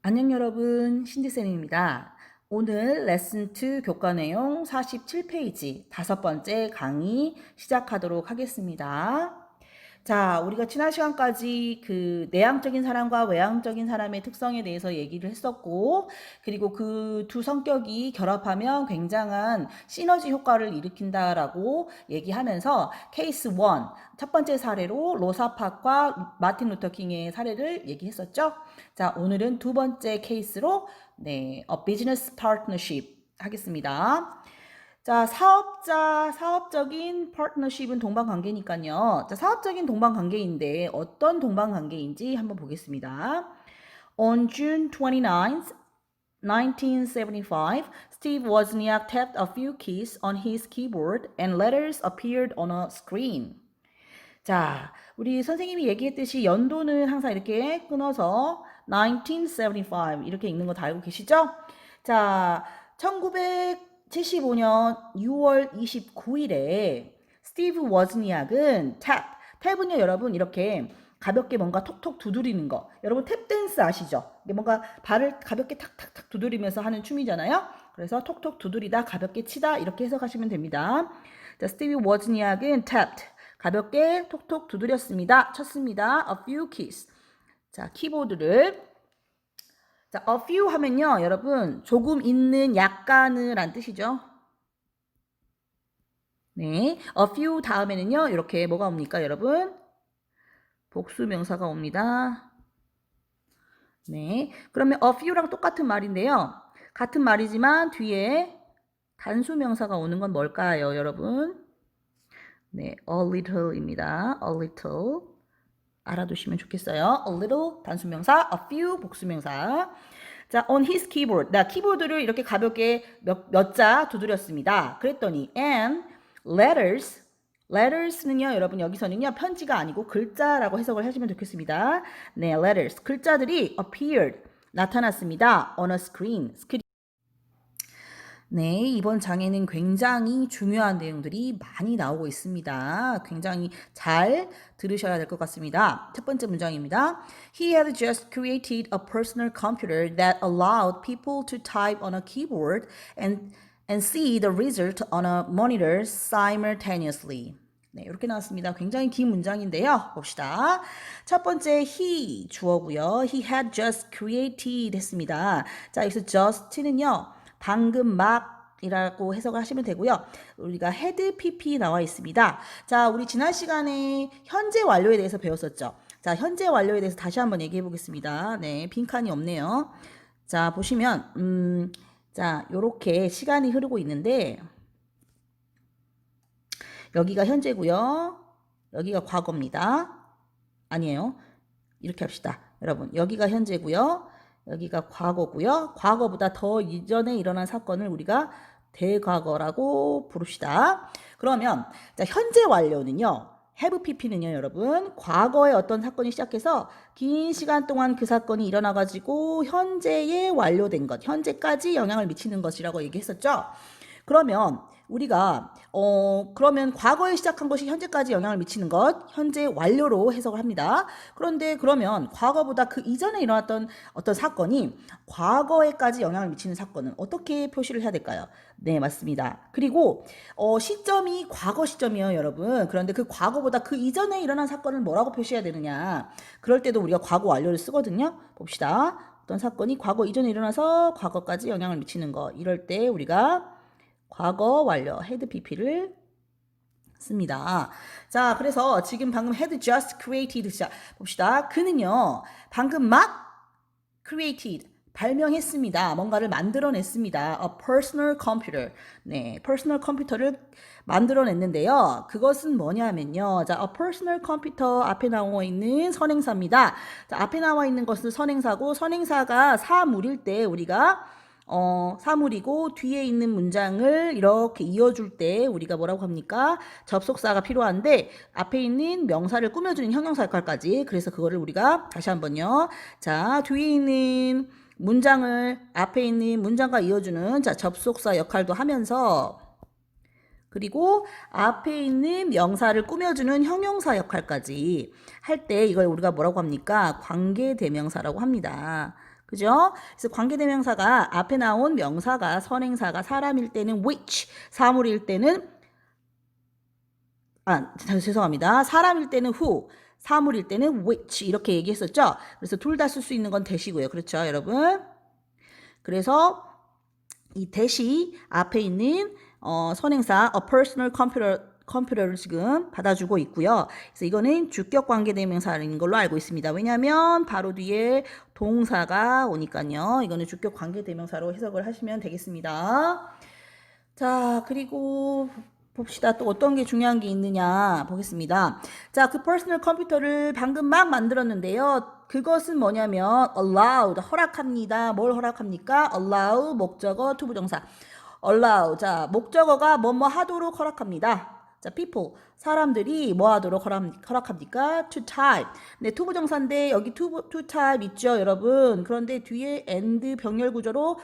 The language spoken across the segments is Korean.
안녕 여러분, 신디쌤입니다. 오늘 레슨 2 교과 내용 47페이지 다섯 번째 강의 시작하도록 하겠습니다. 자, 우리가 지난 시간까지 그 내향적인 사람과 외향적인 사람의 특성에 대해서 얘기를 했었고, 그리고 그 두 성격이 결합하면 굉장한 시너지 효과를 일으킨다라고 얘기하면서 케이스 1, 첫 번째 사례로 로사 파크와 마틴 루터 킹의 사례를 얘기했었죠. 자, 오늘은 두 번째 케이스로 비즈니스 파트너십 하겠습니다. 자, 사업적인 파트너십은 동반관계니까요. 자, 사업적인 동반관계인데 어떤 동반관계인지 한번 보겠습니다. On June 29th, 1975, Steve Wozniak tapped a few keys on his keyboard and letters appeared on a screen. 자, 우리 선생님이 얘기했듯이 연도는 항상 이렇게 끊어서 1975 이렇게 읽는 거 다 알고 계시죠? 자, 1975년 6월 29일에 스티브 워즈니악은 탭은요 여러분 이렇게 가볍게 뭔가 톡톡 두드리는 거. 여러분 탭 댄스 아시죠? 이게 뭔가 발을 가볍게 탁탁탁 두드리면서 하는 춤이잖아요. 그래서 톡톡 두드리다 가볍게 치다 이렇게 해석하시면 됩니다. 자, 스티브 워즈니악은 tapped 가볍게 톡톡 두드렸습니다. 쳤습니다. A few keys. 자, 키보드를. 자, a few 하면요, 여러분, 조금 있는, 약간을 란 뜻이죠. 네. a few 다음에는요, 이렇게 뭐가 옵니까, 여러분? 복수 명사가 옵니다. 네. 그러면 a few랑 똑같은 말인데요. 같은 말이지만 뒤에 단수 명사가 오는 건 뭘까요, 여러분? 네, a little입니다. a little. 알아두시면 좋겠어요. a little 단수명사, a few 복수명사. 자, on his keyboard. 나 키보드를 이렇게 가볍게 몇 자 두드렸습니다. 그랬더니 and letters는요, 여러분 여기서는요 편지가 아니고 글자라고 해석을 하시면 좋겠습니다. 네, letters 글자들이 appeared 나타났습니다. on a screen. 네, 이번 장에는 굉장히 중요한 내용들이 많이 나오고 있습니다. 굉장히 잘 들으셔야 될 것 같습니다. 첫 번째 문장입니다. He had just created a personal computer that allowed people to type on a keyboard and see the result on a monitor simultaneously. 네, 이렇게 나왔습니다. 굉장히 긴 문장인데요. 봅시다. 첫 번째 he 주어고요. He had just created 했습니다. 자, 여기서 just는요. 방금 막이라고 해석을 하시면 되고요. 우리가 had pp 나와 있습니다. 자, 우리 지난 시간에 현재 완료에 대해서 배웠었죠. 자, 현재 완료에 대해서 다시 한번 얘기해 보겠습니다. 네, 빈칸이 없네요. 자, 보시면 자, 요렇게 시간이 흐르고 있는데 여기가 현재고요. 여기가 과거입니다. 아니에요. 이렇게 합시다. 여러분, 여기가 현재고요. 여기가 과거고요. 과거보다 더 이전에 일어난 사건을 우리가 대과거라고 부릅시다. 그러면 자, 현재 완료는요. have pp는요, 여러분. 과거에 어떤 사건이 시작해서 긴 시간 동안 그 사건이 일어나 가지고 현재에 완료된 것, 현재까지 영향을 미치는 것이라고 얘기했었죠. 그러면 우리가 그러면 과거에 시작한 것이 현재까지 영향을 미치는 것, 현재 완료로 해석을 합니다. 그런데 그러면 과거보다 그 이전에 일어났던 어떤 사건이 과거에까지 영향을 미치는 사건은 어떻게 표시를 해야 될까요? 네, 맞습니다. 그리고 시점이 과거 시점이에요, 여러분. 그런데 그 과거보다 그 이전에 일어난 사건을 뭐라고 표시해야 되느냐? 그럴 때도 우리가 과거 완료를 쓰거든요. 봅시다. 어떤 사건이 과거 이전에 일어나서 과거까지 영향을 미치는 것. 이럴 때 우리가 과거 완료 had pp를 씁니다. 자, 그래서 지금 방금 had just created 자, 봅시다. 그는요. 방금 막 created 발명했습니다. 뭔가를 만들어냈습니다. A personal computer. 네, personal 컴퓨터를 만들어냈는데요. 그것은 뭐냐면요. 자, a personal computer 앞에 나와 있는 선행사입니다. 자, 앞에 나와 있는 것은 선행사고 선행사가 사물일 때 우리가 사물이고 뒤에 있는 문장을 이렇게 이어줄 때 우리가 뭐라고 합니까? 접속사가 필요한데 앞에 있는 명사를 꾸며주는 형용사 역할까지. 그래서 그거를 우리가 다시 한번요. 자, 뒤에 있는 문장을 앞에 있는 문장과 이어주는 자, 접속사 역할도 하면서 그리고 앞에 있는 명사를 꾸며주는 형용사 역할까지 할 때 이걸 우리가 뭐라고 합니까? 관계대명사라고 합니다. 그죠? 그래서 관계대명사가 앞에 나온 명사가 선행사가 사람일 때는 which, 사물일 때는 죄송합니다. 사람일 때는 who, 사물일 때는 which 이렇게 얘기했었죠. 그래서 둘 다 쓸 수 있는 건 that이고요. 그렇죠, 여러분? 그래서 이 that이 앞에 있는 선행사 a personal computer를 지금 받아주고 있고요. 그래서 이거는 주격 관계대명사인 걸로 알고 있습니다. 왜냐하면 바로 뒤에 동사가 오니까요. 이거는 주격 관계대명사로 해석을 하시면 되겠습니다. 자, 그리고 봅시다. 또 어떤 게 중요한 게 있느냐 보겠습니다. 자, 그 퍼스널 컴퓨터를 방금 막 만들었는데요. 그것은 뭐냐면 allowed, 허락합니다. 뭘 허락합니까? allow, 목적어, 투부정사. allow, 자, 목적어가 뭐뭐 하도록 허락합니다. 자, people, 사람들이 뭐 하도록 허락합니까? to type. 네, 투부정사인데 여기 to type 있죠, 여러분. 그런데 뒤에 and 병렬 구조로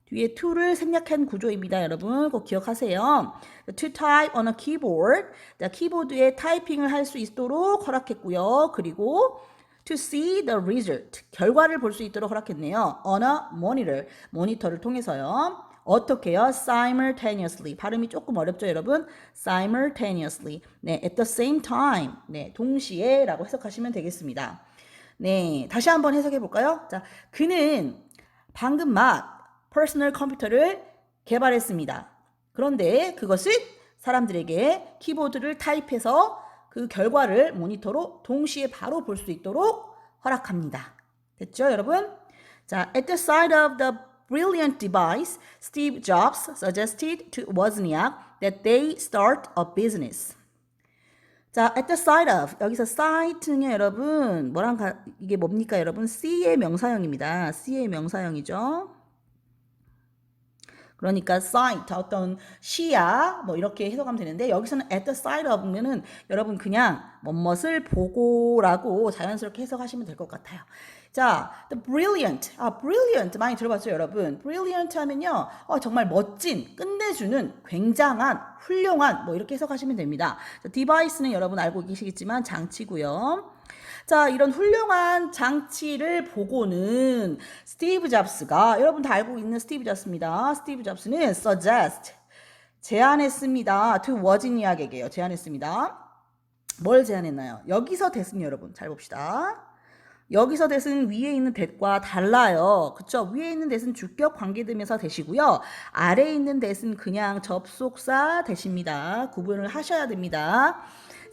뒤에 to를 생략한 구조입니다. 여러분 꼭 기억하세요. To type on a keyboard. 자, 키보드에 타이핑을 할 수 있도록 허락했고요. 그리고 to see the result. 결과를 볼 수 있도록 허락했네요. On a monitor. 모니터를 통해서요. 어떻게요? simultaneously. 발음이 조금 어렵죠, 여러분? simultaneously. 네, at the same time. 네, 동시에 라고 해석하시면 되겠습니다. 네, 다시 한번 해석해 볼까요? 자, 그는 방금 막 퍼스널 컴퓨터를 개발했습니다. 그런데 그것은 사람들에게 키보드를 타입해서 그 결과를 모니터로 동시에 바로 볼 수 있도록 허락합니다. 됐죠, 여러분? 자, at the sight of the brilliant device, Steve Jobs suggested to Wozniak that they start a business. 자, at the sight of 여기서 sight는요, 여러분 이게 뭡니까, 여러분? C의 명사형입니다. C의 명사형이죠. 그러니까 sight 어떤 시야 뭐 이렇게 해석하면 되는데 여기서는 at the sight of면은 여러분 그냥 뭐뭇을 보고라고 자연스럽게 해석하시면 될 것 같아요. 자, the brilliant. brilliant 많이 들어봤죠, 여러분? brilliant 하면요. 정말 멋진, 끝내주는, 굉장한, 훌륭한 뭐 이렇게 해석하시면 됩니다. 자, device는 여러분 알고 계시겠지만 장치고요. 자, 이런 훌륭한 장치를 보고는 스티브 잡스가 여러분 다 알고 있는 스티브 잡스입니다. 스티브 잡스는 suggest 제안했습니다. to 워지니악에게요. 제안했습니다. 뭘 제안했나요? 여기서 that은 여러분 잘 봅시다. 여기서 that은 위에 있는 that과 달라요. 그쵸? 위에 있는 that은 주격 관계대명사 that이고요. 아래에 있는 that은 그냥 접속사 that입니다. 구분을 하셔야 됩니다.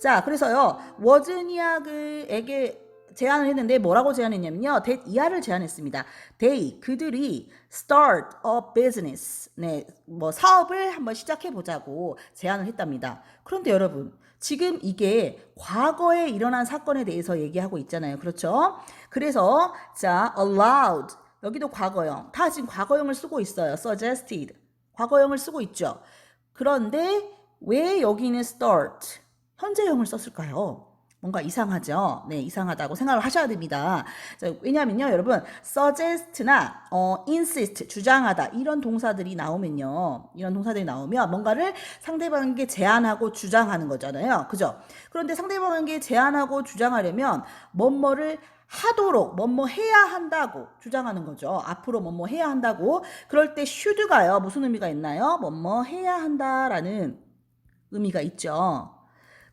자, 그래서요, 워즈니아그에게 제안을 했는데 뭐라고 제안했냐면요. that 이하를 제안했습니다. they, 그들이 start a business. 네, 뭐 사업을 한번 시작해 보자고 제안을 했답니다. 그런데 여러분, 지금 이게 과거에 일어난 사건에 대해서 얘기하고 있잖아요. 그렇죠? 그래서 자, allowed. 여기도 과거형. 다 지금 과거형을 쓰고 있어요. suggested. 과거형을 쓰고 있죠. 그런데 왜 여기는 start? 현재형을 썼을까요? 뭔가 이상하죠? 네, 이상하다고 생각을 하셔야 됩니다. 자, 왜냐면요, 여러분, suggest나, insist, 주장하다, 이런 동사들이 나오면 뭔가를 상대방에게 제안하고 주장하는 거잖아요. 그죠? 그런데 상대방에게 제안하고 주장하려면, 뭐뭐를 하도록, 뭐뭐 해야 한다고 주장하는 거죠. 앞으로 뭐뭐 해야 한다고. 그럴 때 should가요, 무슨 의미가 있나요? 뭐뭐 해야 한다라는 의미가 있죠.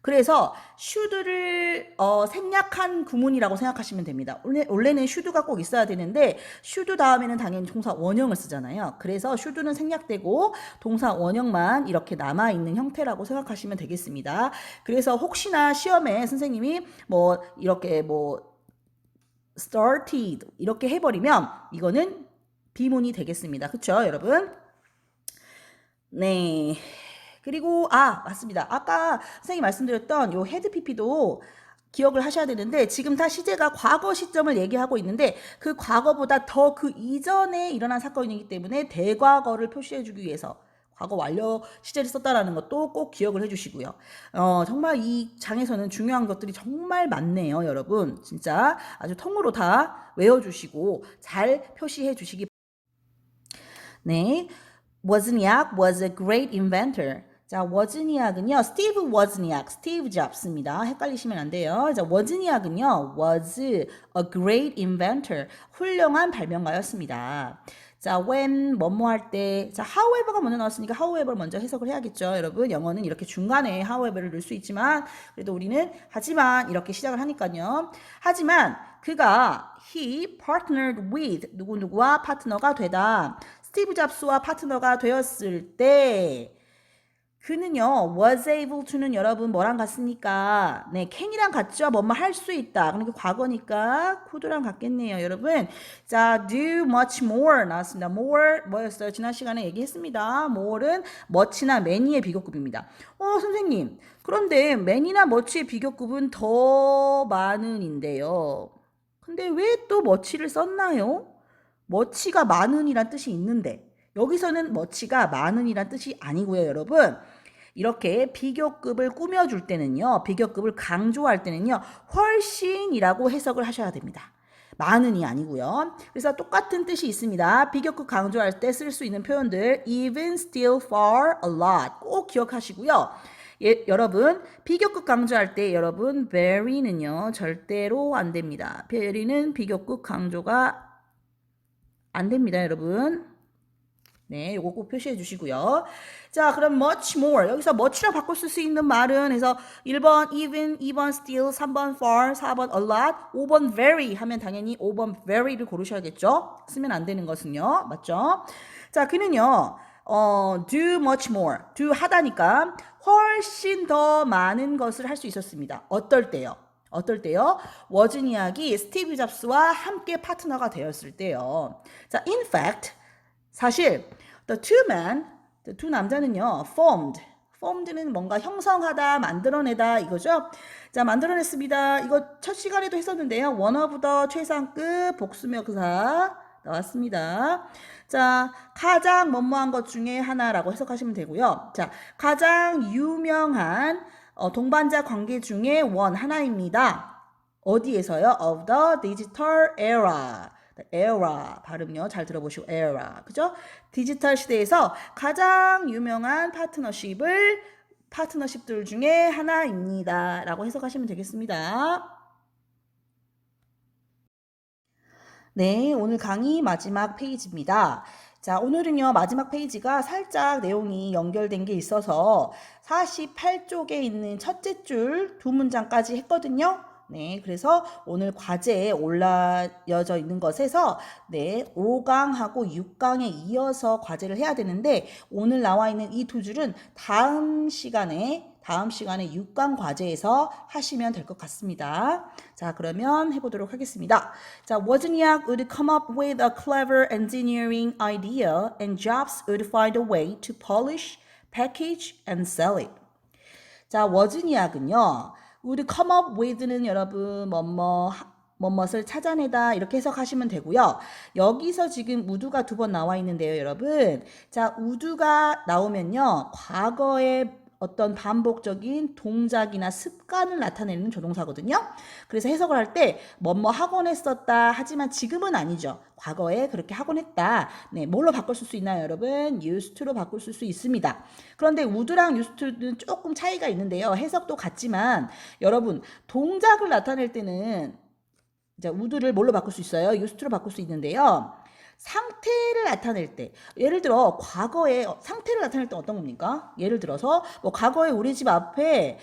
그래서 should를 생략한 구문이라고 생각하시면 됩니다. 원래는 should가 꼭 있어야 되는데 should 다음에는 당연히 동사 원형을 쓰잖아요. 그래서 should는 생략되고 동사 원형만 이렇게 남아있는 형태라고 생각하시면 되겠습니다. 그래서 혹시나 시험에 선생님이 뭐 이렇게 뭐 started 이렇게 해버리면 이거는 비문이 되겠습니다. 그쵸, 여러분? 네. 그리고 맞습니다. 아까 선생님이 말씀드렸던 요 헤드 PP도 기억을 하셔야 되는데 지금 다 시제가 과거 시점을 얘기하고 있는데 그 과거보다 더 그 이전에 일어난 사건이기 때문에 대과거를 표시해 주기 위해서 과거 완료 시제를 썼다라는 것도 꼭 기억을 해주시고요. 정말 이 장에서는 중요한 것들이 정말 많네요, 여러분. 진짜 아주 통으로 다 외워주시고 잘 표시해 주시기 바랍니다. 네. Wozniak was a great inventor. 자, 워즈니악은요, 스티브 워즈니악, 스티브 잡스입니다. 헷갈리시면 안 돼요. 자, 워즈니악은요, was a great inventor, 훌륭한 발명가였습니다. 자, when, 뭐뭐 할 때, 자, however가 먼저 나왔으니까 however 먼저 해석을 해야겠죠. 여러분, 영어는 이렇게 중간에 however를 넣을 수 있지만, 그래도 우리는 하지만 이렇게 시작을 하니까요. 하지만 그가 he partnered with 누구누구와 파트너가 되다. 스티브 잡스와 파트너가 되었을 때 그는요, was able to는 여러분 뭐랑 같습니까? 네, can이랑 같죠? 뭐뭐 할 수 있다. 그러니까 과거니까 could랑 같겠네요, 여러분. 자, do much more 나왔습니다. more 뭐였어요? 지난 시간에 얘기했습니다. more는 much나 many의 비교급입니다. 선생님. 그런데 many나 much의 비교급은 더 많은인데요. 근데 왜 또 much를 썼나요? much가 많은이란 뜻이 있는데 여기서는 much가 많은이란 뜻이 아니고요, 여러분. 이렇게 비교급을 꾸며줄 때는요, 비교급을 강조할 때는요, 훨씬이라고 해석을 하셔야 됩니다. 많은이 아니고요. 그래서 똑같은 뜻이 있습니다. 비교급 강조할 때 쓸 수 있는 표현들 even, still, far, a lot 꼭 기억하시고요. 여러분 비교급 강조할 때 여러분 very는요 절대로 안 됩니다. very는 비교급 강조가 안 됩니다, 여러분. 네, 요거 꼭 표시해 주시고요. 자, 그럼 much more. 여기서 much랑 바꿀 수 있는 말은 해서 1번 even, 2번 still, 3번 far, 4번 a lot, 5번 very 하면 당연히 5번 very를 고르셔야겠죠? 쓰면 안 되는 것은요. 맞죠? 자, 그는요. do much more. do 하다니까 훨씬 더 많은 것을 할 수 있었습니다. 어떨 때요? 어떨 때요? 워즈니악이 스티브 잡스와 함께 파트너가 되었을 때요. 자, in fact 사실 the two men, 두 남자는요, formed는 뭔가 형성하다, 만들어내다 이거죠. 자, 만들어냈습니다. 이거 첫 시간에도 했었는데요. one of the 최상급 복수명사 나왔습니다. 자, 가장 뭐뭐한 것 중에 하나라고 해석하시면 되고요. 자, 가장 유명한 동반자 관계 중에 하나입니다. 어디에서요? Of the digital era. era 발음요 잘 들어보시고 era 그죠? 디지털 시대에서 가장 유명한 파트너십들 중에 하나입니다 라고 해석하시면 되겠습니다. 네, 오늘 강의 마지막 페이지입니다. 자, 오늘은요, 마지막 페이지가 살짝 내용이 연결된 게 있어서 48쪽에 있는 첫째 줄 두 문장까지 했거든요. 네, 그래서 오늘 과제에 올라여져 있는 것에서 네, 5강하고 6강에 이어서 과제를 해야 되는데 오늘 나와 있는 이 두 줄은 다음 시간에 6강 과제에서 하시면 될 것 같습니다. 자, 그러면 해보도록 하겠습니다. 자, Wozniak would come up with a clever engineering idea and Jobs would find a way to polish, package, and sell it. 자, 워즈니악은요. would come up with는 여러분 뭐뭇을 찾아내다 이렇게 해석하시면 되고요. 여기서 지금 would가 두 번 나와 있는데요, 여러분. 자, would가 나오면요. 과거에 어떤 반복적인 동작이나 습관을 나타내는 조동사거든요. 그래서 해석을 할 때 뭐뭐 하곤 했었다 하지만 지금은 아니죠. 과거에 그렇게 하곤 했다. 네, 뭘로 바꿀 수 있나요, 여러분? used to로 바꿀 수 있습니다. 그런데 would랑 used to는 조금 차이가 있는데요. 해석도 같지만 여러분 동작을 나타낼 때는 자, would를 뭘로 바꿀 수 있어요? used to로 바꿀 수 있는데요. 상태를 나타낼 때 예를 들어 과거에 상태를 나타낼 때 어떤 겁니까? 예를 들어서 뭐 과거에 우리 집 앞에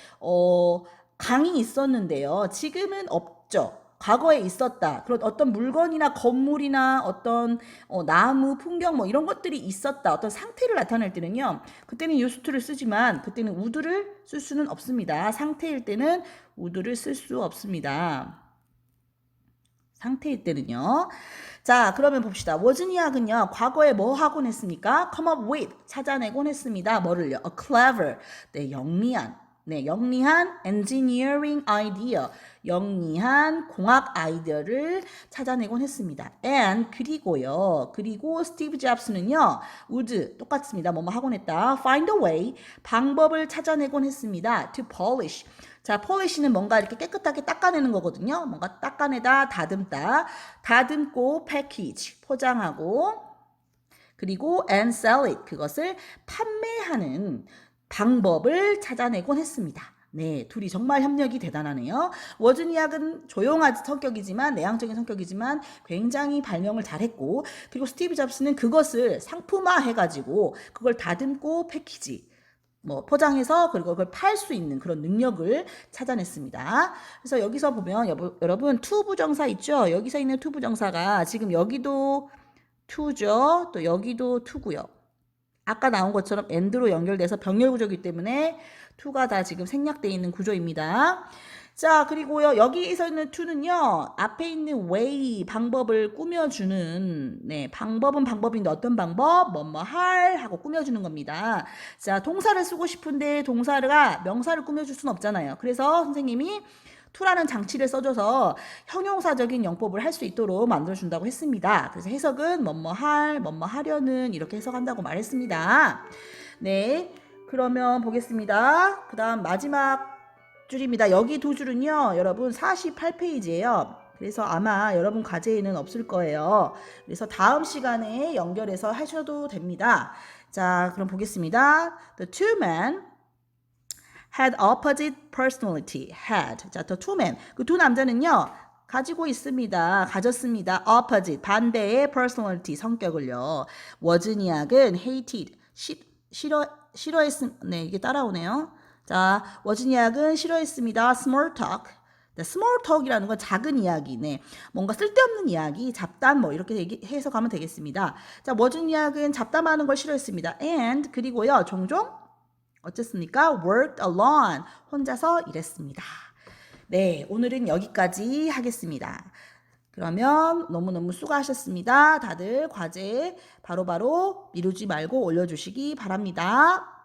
강이 있었는데요. 지금은 없죠. 과거에 있었다. 그런 어떤 물건이나 건물이나 어떤 나무, 풍경 뭐 이런 것들이 있었다. 어떤 상태를 나타낼 때는요. 그때는 used to를 쓰지만 그때는 would를 쓸 수는 없습니다. 상태일 때는 would를 쓸 수 없습니다. 상태일 때는요. 자, 그러면 봅시다. 워즈니악은요, 과거에 뭐 하곤 했습니까? come up with, 찾아내곤 했습니다. 뭐를요? a clever, 네, 영리한 engineering idea, 영리한 공학 아이디어를 찾아내곤 했습니다. and, 그리고 스티브 잡스는요, would, 똑같습니다. 뭐뭐 하곤 했다. find a way, 방법을 찾아내곤 했습니다. to polish, 자, polish는 뭔가 이렇게 깨끗하게 닦아내는 거거든요. 뭔가 닦아내다, 다듬고, package, 포장하고, 그리고 and sell it, 그것을 판매하는 방법을 찾아내곤 했습니다. 네, 둘이 정말 협력이 대단하네요. 워즈니악은 조용한 성격이지만 내향적인 성격이지만 굉장히 발명을 잘했고, 그리고 스티브 잡스는 그것을 상품화해가지고 그걸 다듬고 패키지 포장해서 그리고 그걸 팔 수 있는 그런 능력을 찾아냈습니다. 그래서 여기서 보면 여러분 to 부정사 있죠? 여기서 있는 to 부정사가 지금 여기도 to죠. 또 여기도 to고요. 아까 나온 것처럼 and로 연결돼서 병렬 구조이기 때문에 to가 다 지금 생략되어 있는 구조입니다. 자, 그리고요, 여기서 있는 to는요, 앞에 있는 way, 방법을 꾸며주는, 네, 방법은 방법인데 어떤 방법? 하고 꾸며주는 겁니다. 자, 동사를 쓰고 싶은데 동사가 명사를 꾸며줄 수는 없잖아요. 그래서 선생님이 to라는 장치를 써줘서 형용사적인 영법을 할 수 있도록 만들어준다고 했습니다. 그래서 해석은 하려는 이렇게 해석한다고 말했습니다. 네, 그러면 보겠습니다. 그 다음 마지막 줄입니다. 여기 두 줄은요, 여러분 48페이지예요. 그래서 아마 여러분 과제에는 없을 거예요. 그래서 다음 시간에 연결해서 하셔도 됩니다. 자, 그럼 보겠습니다. The two men had opposite personality. had. 자, the two men. 그 두 남자는요, 가졌습니다. opposite. 반대의 personality. 성격을요. 워즈니악은 hated. 네, 이게 따라오네요. 자, 워즈니악은 싫어했습니다. small talk. small talk이라는 건 작은 이야기네. 뭔가 쓸데없는 이야기, 잡담 이렇게 해석하면 되겠습니다. 자, 워즈니악은 잡담하는 걸 싫어했습니다. and 그리고요, 종종 어쨌습니까? worked alone. 혼자서 일했습니다. 네, 오늘은 여기까지 하겠습니다. 그러면 너무너무 수고하셨습니다. 다들 과제 바로바로 미루지 말고 올려주시기 바랍니다.